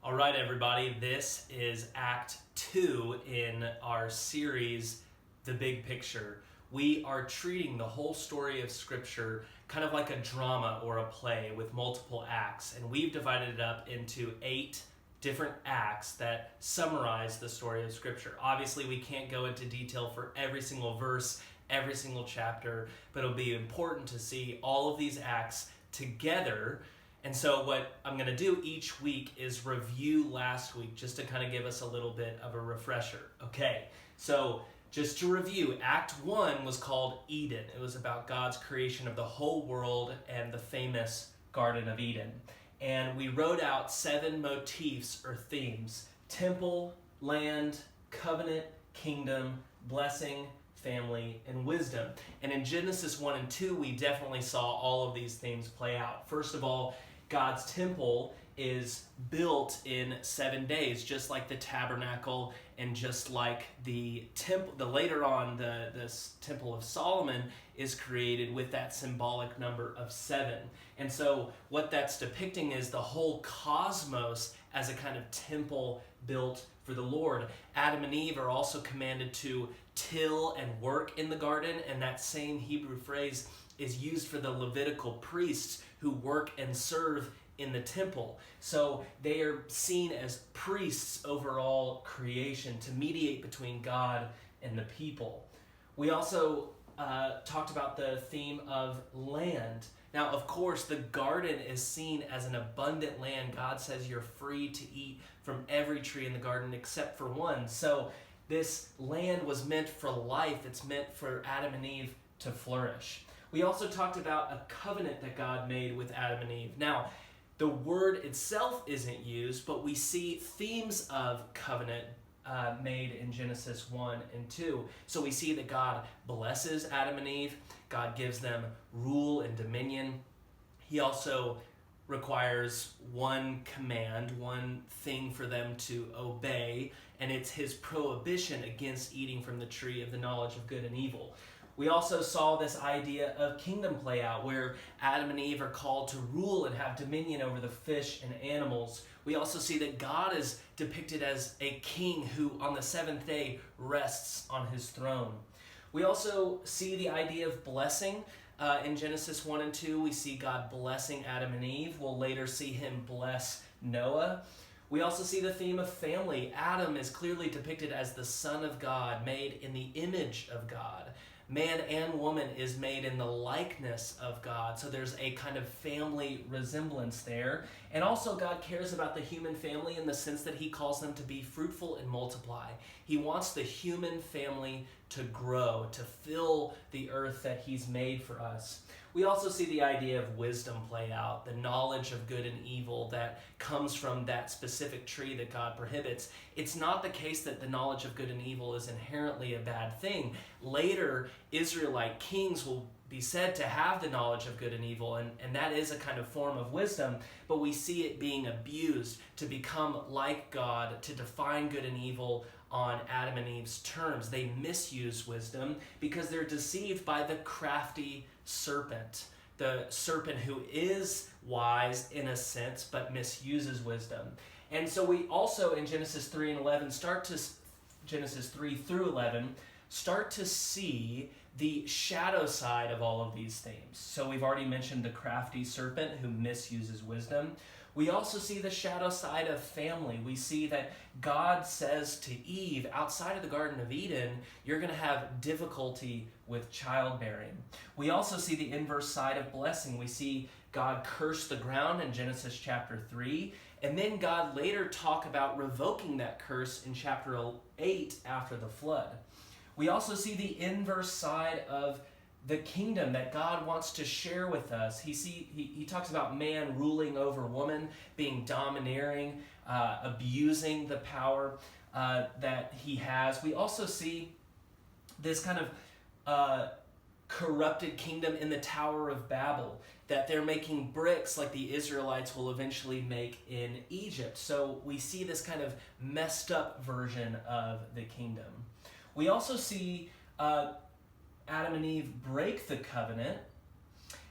All right, everybody, this is Act 2 in our series, The Big Picture. We are treating the whole story of Scripture kind of like a drama or a play with multiple acts, and we've divided it up into 8 different acts that summarize the story of Scripture. Obviously, we can't go into detail for every single verse, every single chapter, but it'll be important to see all of these acts together. And so what I'm going to do each week is review last week just to kind of give us a little bit of a refresher. Okay, so just to review, Act 1 was called Eden. It was about God's creation of the whole world and the famous Garden of Eden. And we wrote out 7 motifs or themes: temple, land, covenant, kingdom, blessing, family, and wisdom. And in Genesis 1 and 2, we definitely saw all of these themes play out. First of all, God's temple is built in 7 days, just like the tabernacle and just like the temple. Later on, this Temple of Solomon is created with that symbolic number of 7. And so what that's depicting is the whole cosmos as a kind of temple built for the Lord. Adam and Eve are also commanded to till and work in the garden, and that same Hebrew phrase is used for the Levitical priests who work and serve in the temple. So they are seen as priests over all creation to mediate between God and the people. We also talked about the theme of land. Now, of course, the garden is seen as an abundant land. God says you're free to eat from every tree in the garden except for one. So this land was meant for life. It's meant for Adam and Eve to flourish. We also talked about a covenant that God made with Adam and Eve. Now, the word itself isn't used, but we see themes of covenant made in Genesis 1 and 2. So we see that God blesses Adam and Eve. God gives them rule and dominion. He also requires one command, one thing for them to obey, and it's his prohibition against eating from the tree of the knowledge of good and evil. We also saw this idea of kingdom play out, where Adam and Eve are called to rule and have dominion over the fish and animals. We also see that God is depicted as a king who on the 7th day rests on his throne. We also see the idea of blessing. In Genesis 1 and 2, we see God blessing Adam and Eve. We'll later see him bless Noah. We also see the theme of family. Adam is clearly depicted as the Son of God, made in the image of God. Man and woman is made in the likeness of God. So there's a kind of family resemblance there. And also God cares about the human family in the sense that he calls them to be fruitful and multiply. He wants the human family to grow, to fill the earth that he's made for us. We also see the idea of wisdom play out, the knowledge of good and evil that comes from that specific tree that God prohibits. It's not the case that the knowledge of good and evil is inherently a bad thing. Later, Israelite kings will be said to have the knowledge of good and evil, and that is a kind of form of wisdom, but we see it being abused to become like God, to define good and evil on Adam and Eve's terms. They misuse wisdom because they're deceived by the crafty serpent, the serpent who is wise in a sense but misuses wisdom. And so we also in Genesis 3 and 11 Genesis 3 through 11 start to see the shadow side of all of these themes. So we've already mentioned the crafty serpent who misuses wisdom. We also see the shadow side of family. We see that God says to Eve, outside of the Garden of Eden, you're going to have difficulty with childbearing. We also see the inverse side of blessing. We see God curse the ground in Genesis chapter 3, and then God later talk about revoking that curse in chapter 8 after the flood. We also see the inverse side of the kingdom that God wants to share with us. He talks about man ruling over woman, being domineering, abusing the power that he has. We also see this kind of corrupted kingdom in the Tower of Babel, that they're making bricks like the Israelites will eventually make in Egypt. So we see this kind of messed up version of the kingdom. We also see Adam and Eve break the covenant,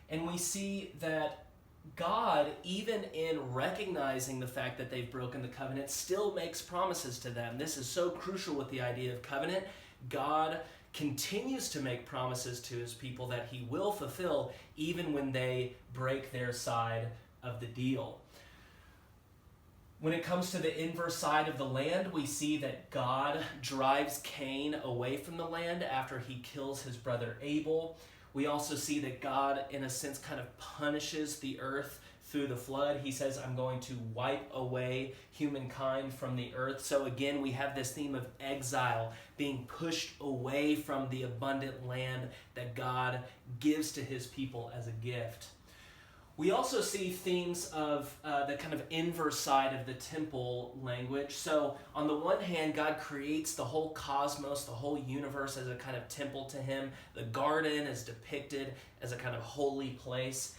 and we see that God, even in recognizing the fact that they've broken the covenant, still makes promises to them. This is so crucial with the idea of covenant. God continues to make promises to his people that he will fulfill even when they break their side of the deal. When it comes to the inverse side of the land, we see that God drives Cain away from the land after he kills his brother Abel. We also see that God, in a sense, kind of punishes the earth through the flood. He says, I'm going to wipe away humankind from the earth. So again, we have this theme of exile, being pushed away from the abundant land that God gives to his people as a gift. We also see themes of the kind of inverse side of the temple language. So on the one hand, God creates the whole cosmos, the whole universe as a kind of temple to him. The garden is depicted as a kind of holy place.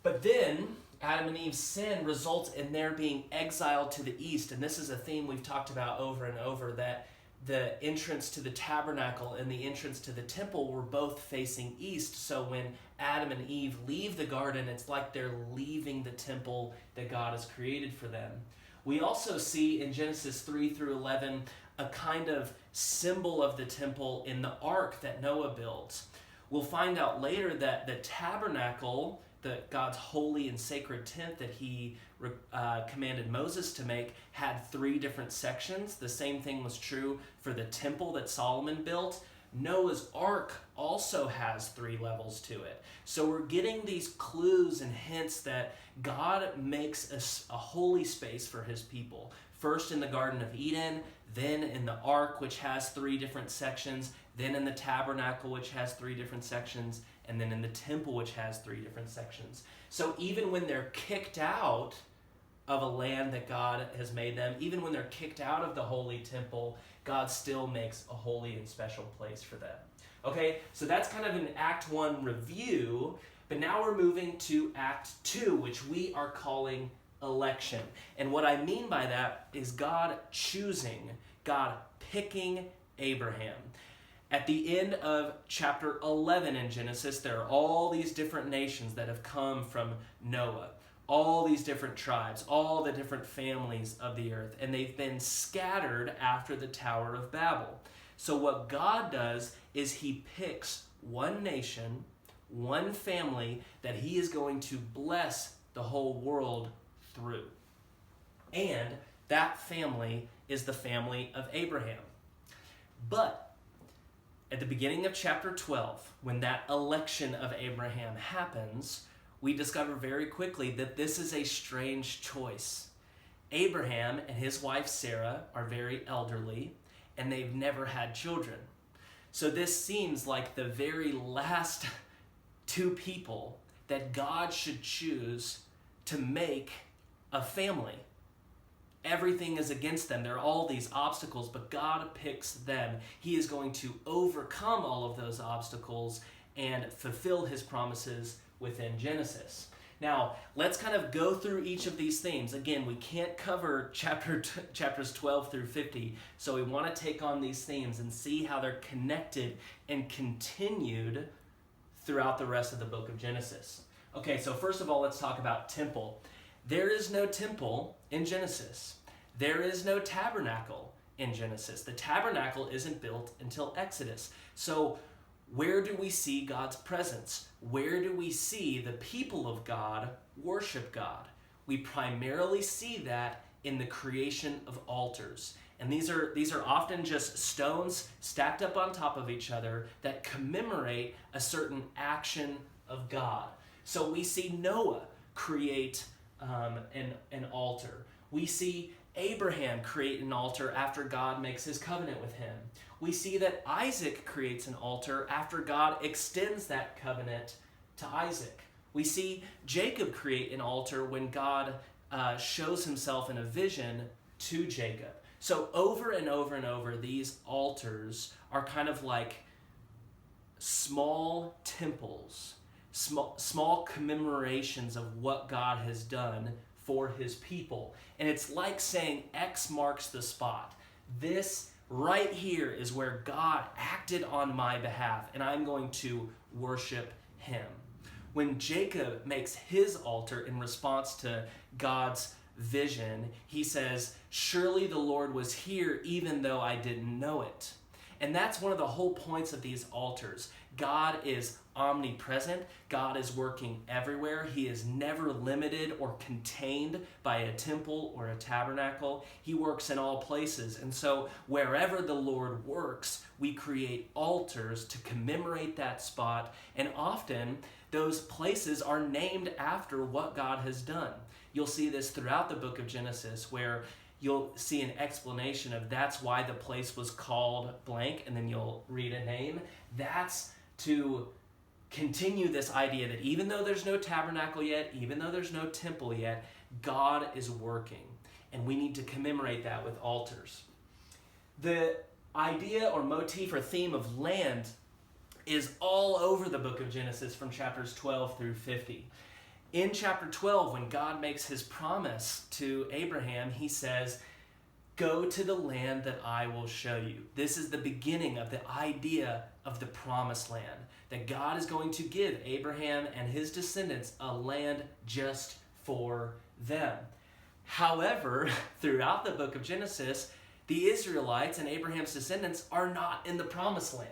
But then Adam and Eve's sin results in their being exiled to the east. And this is a theme we've talked about over and over, that the entrance to the tabernacle and the entrance to the temple were both facing east. So when Adam and Eve leave the garden, it's like they're leaving the temple that God has created for them. We also see in Genesis 3 through 11 a kind of symbol of the temple in the ark that Noah built. We'll find out later that the tabernacle, God's holy and sacred tent that he commanded Moses to make, had 3 different sections. The same thing was true for the temple that Solomon built. Noah's ark also has 3 levels to it. So we're getting these clues and hints that God makes a holy space for his people. First in the Garden of Eden, then in the ark, which has 3 different sections, then in the tabernacle, which has 3 different sections, and then in the temple, which has 3 different sections. So even when they're kicked out of a land that God has made them, even when they're kicked out of the holy temple, God still makes a holy and special place for them. Okay, so that's kind of an Act 1 review, but now we're moving to Act 2, which we are calling election. And what I mean by that is God choosing, God picking Abraham. At the end of chapter 11 in Genesis, there are all these different nations that have come from Noah, all these different tribes, all the different families of the earth, and they've been scattered after the Tower of Babel. So what God does is he picks one nation, one family that he is going to bless the whole world through. And that family is the family of Abraham. But at the beginning of chapter 12, when that election of Abraham happens, we discover very quickly that this is a strange choice. Abraham and his wife Sarah are very elderly, and they've never had children. So this seems like the very last 2 people that God should choose to make a family. Everything is against them. There are all these obstacles, but God picks them. He is going to overcome all of those obstacles and fulfill his promises within Genesis. Now, let's kind of go through each of these themes. Again, we can't cover chapters 12 through 50, so we want to take on these themes and see how they're connected and continued throughout the rest of the book of Genesis. Okay, so first of all, let's talk about temple. There is no temple in Genesis. There is no tabernacle in Genesis. The tabernacle isn't built until Exodus. So where do we see God's presence? Where do we see the people of God worship God? We primarily see that in the creation of altars. And these are often just stones stacked up on top of each other that commemorate a certain action of God. So we see Noah create an altar. We see Abraham create an altar after God makes his covenant with him. We see that Isaac creates an altar after God extends that covenant to Isaac. We see Jacob create an altar when God shows himself in a vision to Jacob. So over and over and over, these altars are kind of like small temples, small commemorations of what God has done for his people. And it's like saying X marks the spot. This right here is where God acted on my behalf, and I'm going to worship him. When Jacob makes his altar in response to God's vision, he says, "Surely the Lord was here even though I didn't know it." And that's one of the whole points of these altars. God is omnipresent. God is working everywhere. He is never limited or contained by a temple or a tabernacle. He works in all places. And so wherever the Lord works, we create altars to commemorate that spot. And often those places are named after what God has done. You'll see this throughout the book of Genesis, where you'll see an explanation of that's why the place was called blank, and then you'll read a name. That's to continue this idea that even though there's no tabernacle yet, even though there's no temple yet, God is working. And we need to commemorate that with altars. The idea or motif or theme of land is all over the book of Genesis from chapters 12 through 50. In chapter 12, when God makes his promise to Abraham, he says, "Go to the land that I will show you." This is the beginning of the idea of the promised land, that God is going to give Abraham and his descendants a land just for them. However, throughout the book of Genesis, the Israelites and Abraham's descendants are not in the promised land.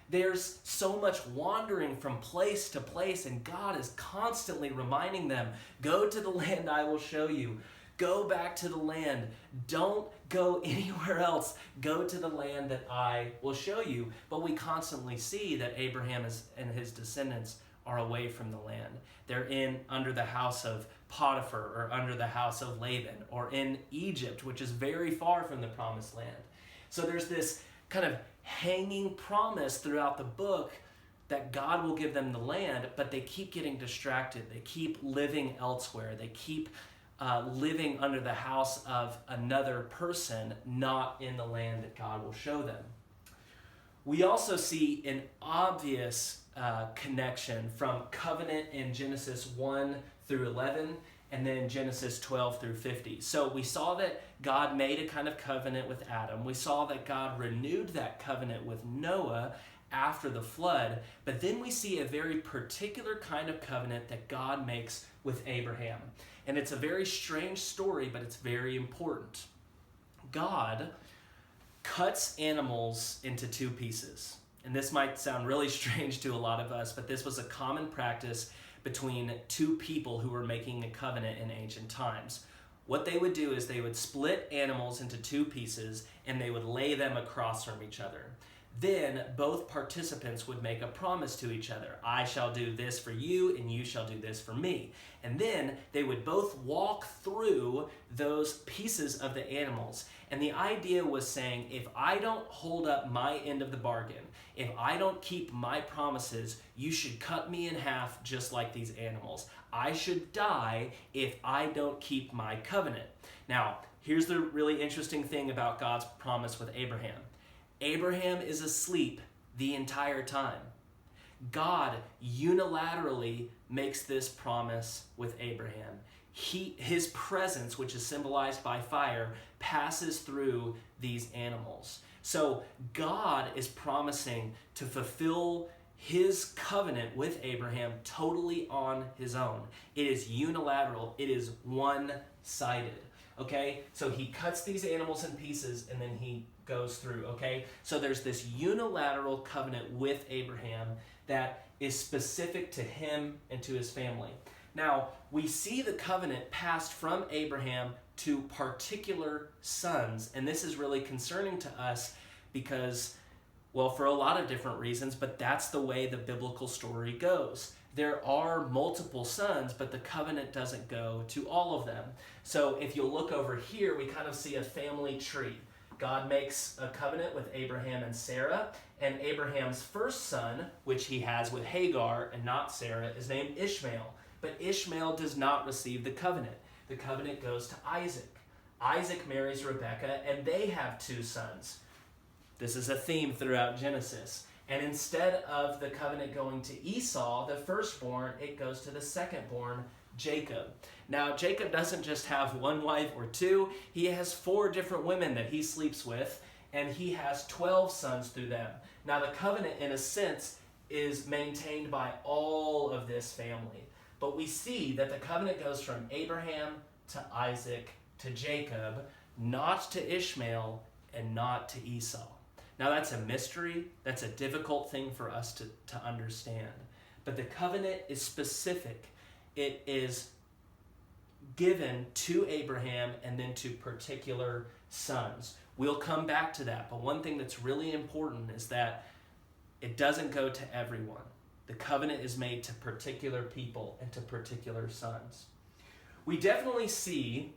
There's so much wandering from place to place, and God is constantly reminding them, "Go to the land I will show you. Go back to the land. Don't go anywhere else. Go to the land that I will show you." But we constantly see that Abraham and his descendants are away from the land. They're under the house of Potiphar, or under the house of Laban, or in Egypt, which is very far from the promised land. So there's this kind of hanging promise throughout the book that God will give them the land, but they keep getting distracted. They keep living elsewhere. They keep living under the house of another person, not in the land that God will show them. We also see an obvious connection from covenant in Genesis 1 through 11, and then Genesis 12 through 50. So we saw that God made a kind of covenant with Adam. We saw that God renewed that covenant with Noah after the flood. But then we see a very particular kind of covenant that God makes with Abraham. And it's a very strange story, but it's very important. God cuts animals into two pieces. And this might sound really strange to a lot of us, but this was a common practice between two people who were making a covenant in ancient times. What they would do is they would split animals into two pieces, and they would lay them across from each other. Then both participants would make a promise to each other. "I shall do this for you, and you shall do this for me." And then they would both walk through those pieces of the animals. And the idea was saying, if I don't hold up my end of the bargain, if I don't keep my promises, you should cut me in half just like these animals. I should die if I don't keep my covenant. Now, here's the really interesting thing about God's promise with Abraham. Abraham is asleep the entire time. God unilaterally makes this promise with Abraham. His presence, which is symbolized by fire, passes through these animals. So God is promising to fulfill his covenant with Abraham totally on his own. It is unilateral. It is one-sided. Okay? So he cuts these animals in pieces, and then he goes through. Okay? So there's this unilateral covenant with Abraham that is specific to him and to his family. Now, we see the covenant passed from Abraham to particular sons, and this is really concerning to us because, well, for a lot of different reasons, but that's the way the biblical story goes. There are multiple sons, but the covenant doesn't go to all of them. So if you'll look over here, we kind of see a family tree. God makes a covenant with Abraham and Sarah, and Abraham's first son, which he has with Hagar and not Sarah, is named Ishmael. But Ishmael does not receive the covenant. The covenant goes to Isaac. Isaac marries Rebekah, and they have two sons. This is a theme throughout Genesis. And instead of the covenant going to Esau, the firstborn, it goes to the secondborn, Jacob. Now, Jacob doesn't just have one wife or two. He has 4 different women that he sleeps with, and he has 12 sons through them. Now, the covenant, in a sense, is maintained by all of this family. But we see that the covenant goes from Abraham to Isaac to Jacob, not to Ishmael and not to Esau. Now that's a mystery. That's a difficult thing for us to understand. But the covenant is specific. It is given to Abraham and then to particular sons. We'll come back to that. But one thing that's really important is that it doesn't go to everyone. The covenant is made to particular people and to particular sons. We definitely see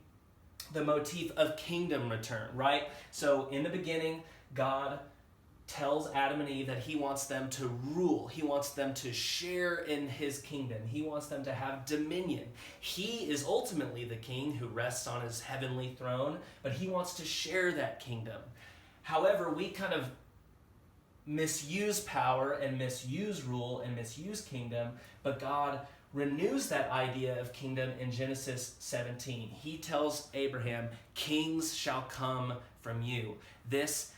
the motif of kingdom return, right? So in the beginning, God tells Adam and Eve that he wants them to rule. He wants them to share in his kingdom. He wants them to have dominion. He is ultimately the king who rests on his heavenly throne, but he wants to share that kingdom. However, we kind of misuse power and misuse rule and misuse kingdom, but God renews that idea of kingdom in Genesis 17. He tells Abraham, kings shall come from you. This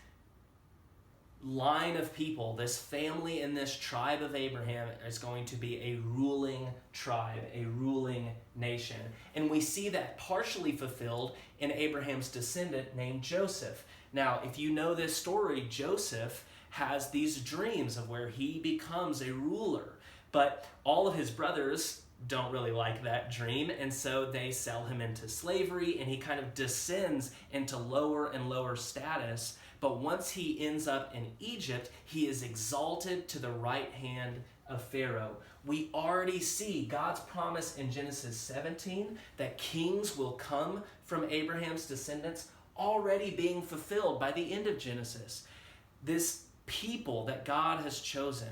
line of people, this family and this tribe of Abraham is going to be a ruling tribe, a ruling nation. And we see that partially fulfilled in Abraham's descendant named Joseph. Now, if you know this story, Joseph has these dreams of where he becomes a ruler, but all of his brothers don't really like that dream, and so they sell him into slavery, and he kind of descends into lower and lower status. But once he ends up in Egypt, he is exalted to the right hand of Pharaoh. We already see God's promise in Genesis 17 that kings will come from Abraham's descendants already being fulfilled by the end of Genesis. This people that God has chosen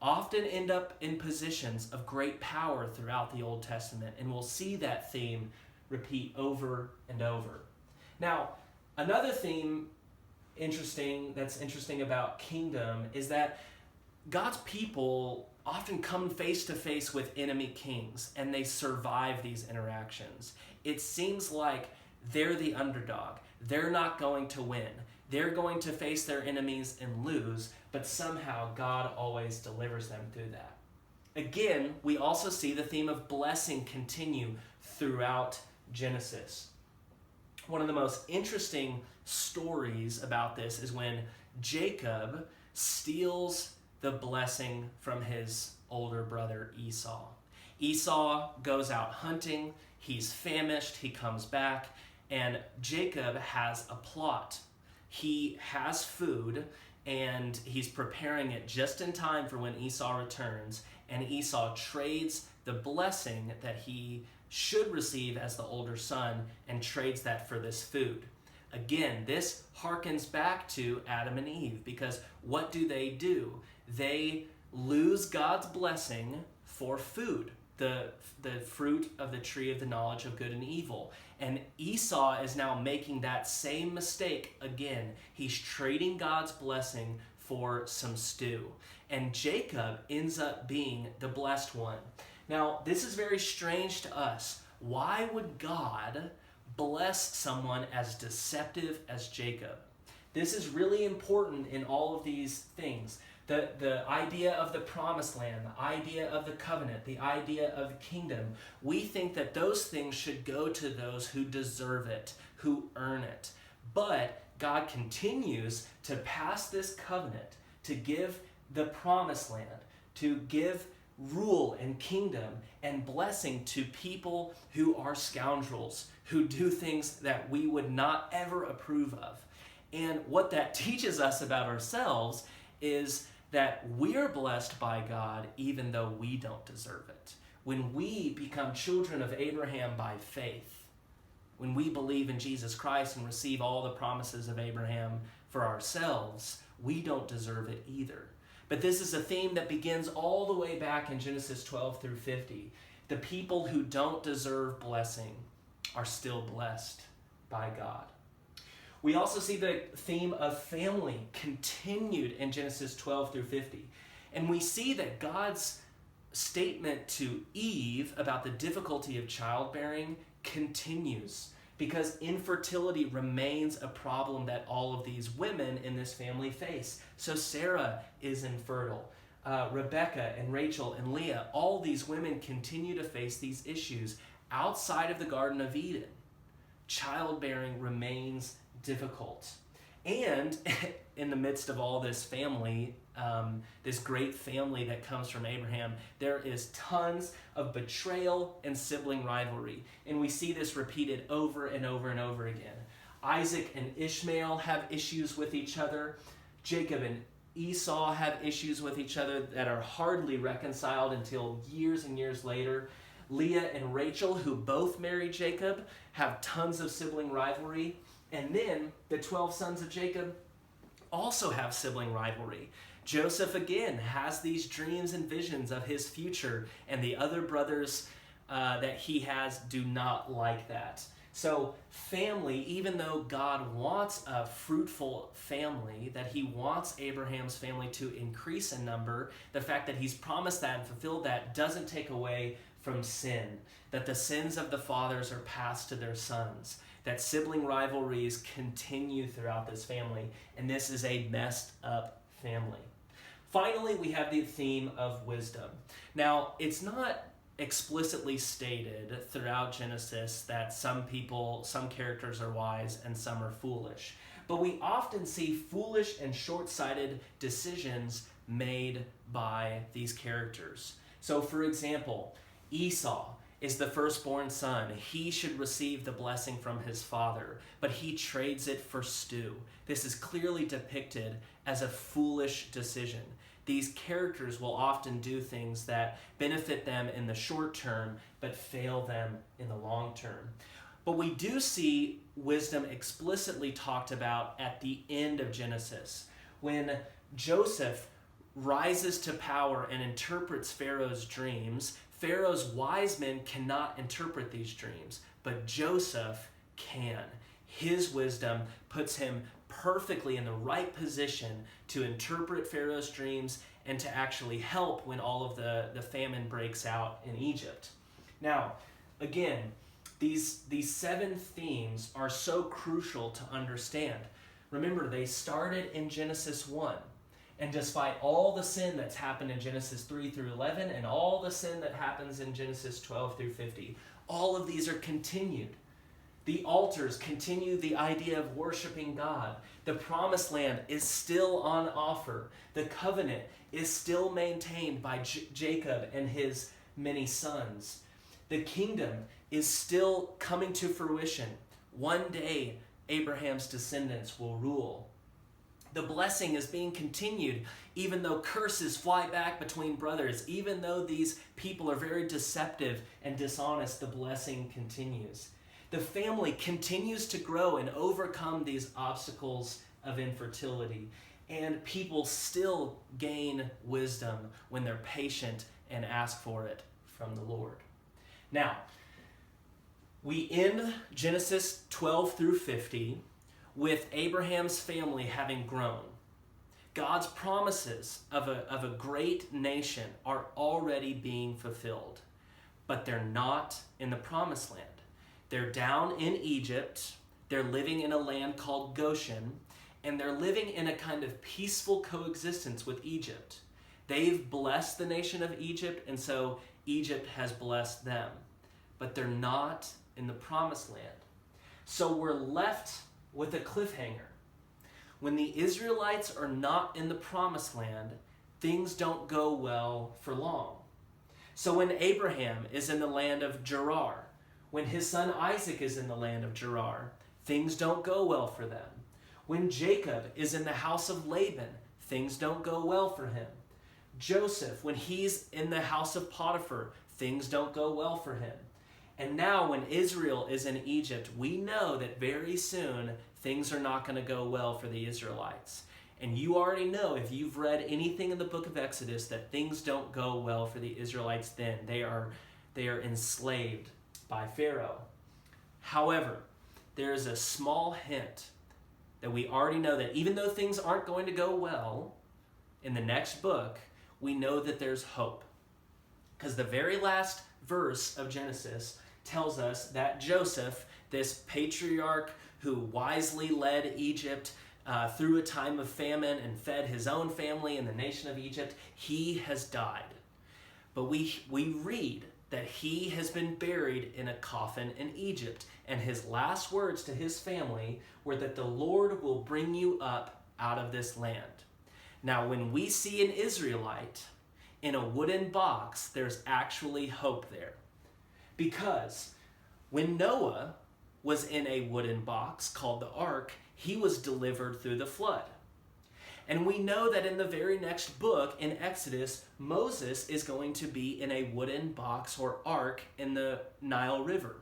often end up in positions of great power throughout the Old Testament, and we'll see that theme repeat over and over. Now, another theme that's interesting about kingdom is that God's people often come face to face with enemy kings, and they survive these interactions. It seems like they're the underdog. They're not going to win. They're going to face their enemies and lose, but somehow God always delivers them through that. Again, we also see the theme of blessing continue throughout Genesis. One of the most interesting stories about this is when Jacob steals the blessing from his older brother Esau. Esau goes out hunting, he's famished, he comes back, and Jacob has a plot. He has food, and he's preparing it just in time for when Esau returns, and Esau trades the blessing that he should receive as the older son and trades that for this food. Again, this harkens back to Adam and Eve, because what do? They lose God's blessing for food, the fruit of the tree of the knowledge of good and evil. And Esau is now making that same mistake again. He's trading God's blessing for some stew. And Jacob ends up being the blessed one. Now, this is very strange to us. Why would God bless someone as deceptive as Jacob? This is really important in all of these things. The idea of the promised land, the idea of the covenant, the idea of the kingdom. We think that those things should go to those who deserve it, who earn it. But God continues to pass this covenant, to give the promised land, to give rule and kingdom and blessing to people who are scoundrels, who do things that we would not ever approve of. And what that teaches us about ourselves is that we're blessed by God even though we don't deserve it. When we become children of Abraham by faith, when we believe in Jesus Christ and receive all the promises of Abraham for ourselves, we don't deserve it either. But this is a theme that begins all the way back in Genesis 12 through 50. The people who don't deserve blessing are still blessed by God. We also see the theme of family continued in Genesis 12 through 50. And we see that God's statement to Eve about the difficulty of childbearing continues, because infertility remains a problem that all of these women in this family face. So Sarah is infertile. Rebecca and Rachel and Leah, all these women continue to face these issues outside of the Garden of Eden. Childbearing remains difficult. And in the midst of all this family, this great family that comes from Abraham, there is tons of betrayal and sibling rivalry. And we see this repeated over and over and over again. Isaac and Ishmael have issues with each other. Jacob and Esau have issues with each other that are hardly reconciled until years and years later. Leah and Rachel, who both married Jacob, have tons of sibling rivalry. And then the 12 sons of Jacob also have sibling rivalry. Joseph, again, has these dreams and visions of his future, and the other brothers that he has do not like that. So family, even though God wants a fruitful family, that he wants Abraham's family to increase in number, the fact that he's promised that and fulfilled that doesn't take away from sin, that the sins of the fathers are passed to their sons, that sibling rivalries continue throughout this family, and this is a messed up family. Finally, we have the theme of wisdom. Now, it's not explicitly stated throughout Genesis that some characters are wise and some are foolish, but we often see foolish and short-sighted decisions made by these characters. So, for example, Esau is the firstborn son. He should receive the blessing from his father, but he trades it for stew. This is clearly depicted as a foolish decision. These characters will often do things that benefit them in the short term, but fail them in the long term. But we do see wisdom explicitly talked about at the end of Genesis, when Joseph rises to power and interprets Pharaoh's dreams. Pharaoh's wise men cannot interpret these dreams, but Joseph can. His wisdom puts him perfectly in the right position to interpret Pharaoh's dreams and to actually help when all of the famine breaks out in Egypt. Now, again, these 7 themes are so crucial to understand. Remember, they started in Genesis 1. And despite all the sin that's happened in Genesis 3 through 11 and all the sin that happens in Genesis 12 through 50, all of these are continued. The altars continue the idea of worshiping God. The promised land is still on offer. The covenant is still maintained by Jacob and his many sons. The kingdom is still coming to fruition. One day, Abraham's descendants will rule. The blessing is being continued, even though curses fly back between brothers. Even though these people are very deceptive and dishonest, the blessing continues. The family continues to grow and overcome these obstacles of infertility. And people still gain wisdom when they're patient and ask for it from the Lord. Now, we end Genesis 12 through 50 with Abraham's family having grown. God's promises of a great nation are already being fulfilled, but they're not in the promised land. They're down in Egypt, they're living in a land called Goshen, and they're living in a kind of peaceful coexistence with Egypt. They've blessed the nation of Egypt, and so Egypt has blessed them, but they're not in the promised land. So we're left with a cliffhanger. When the Israelites are not in the promised land, things don't go well for long. So when Abraham is in the land of Gerar, when his son Isaac is in the land of Gerar, things don't go well for them. When Jacob is in the house of Laban, things don't go well for him. Joseph, when he's in the house of Potiphar, things don't go well for him. And now when Israel is in Egypt, we know that very soon things are not going to go well for the Israelites. And you already know, if you've read anything in the book of Exodus, that things don't go well for the Israelites then. They are enslaved by Pharaoh. However, there is a small hint that we already know that even though things aren't going to go well, in the next book, we know that there's hope. Because the very last verse of Genesis tells us that Joseph, this patriarch who wisely led Egypt, through a time of famine and fed his own family and the nation of Egypt. He has died. But we read that he has been buried in a coffin in Egypt. And his last words to his family were that the Lord will bring you up out of this land. Now, when we see an Israelite in a wooden box, there's actually hope there. Because when Noah was in a wooden box called the ark, he was delivered through the flood. And we know that in the very next book, in Exodus, Moses is going to be in a wooden box or ark in the Nile River.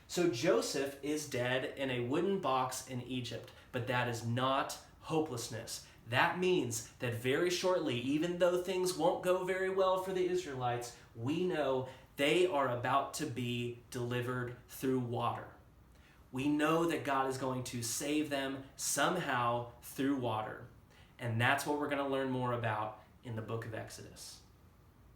So Joseph is dead in a wooden box in Egypt, but that is not hopelessness. That means that very shortly, even though things won't go very well for the Israelites, we know they are about to be delivered through water. We know that God is going to save them somehow through water. And that's what we're going to learn more about in the book of Exodus.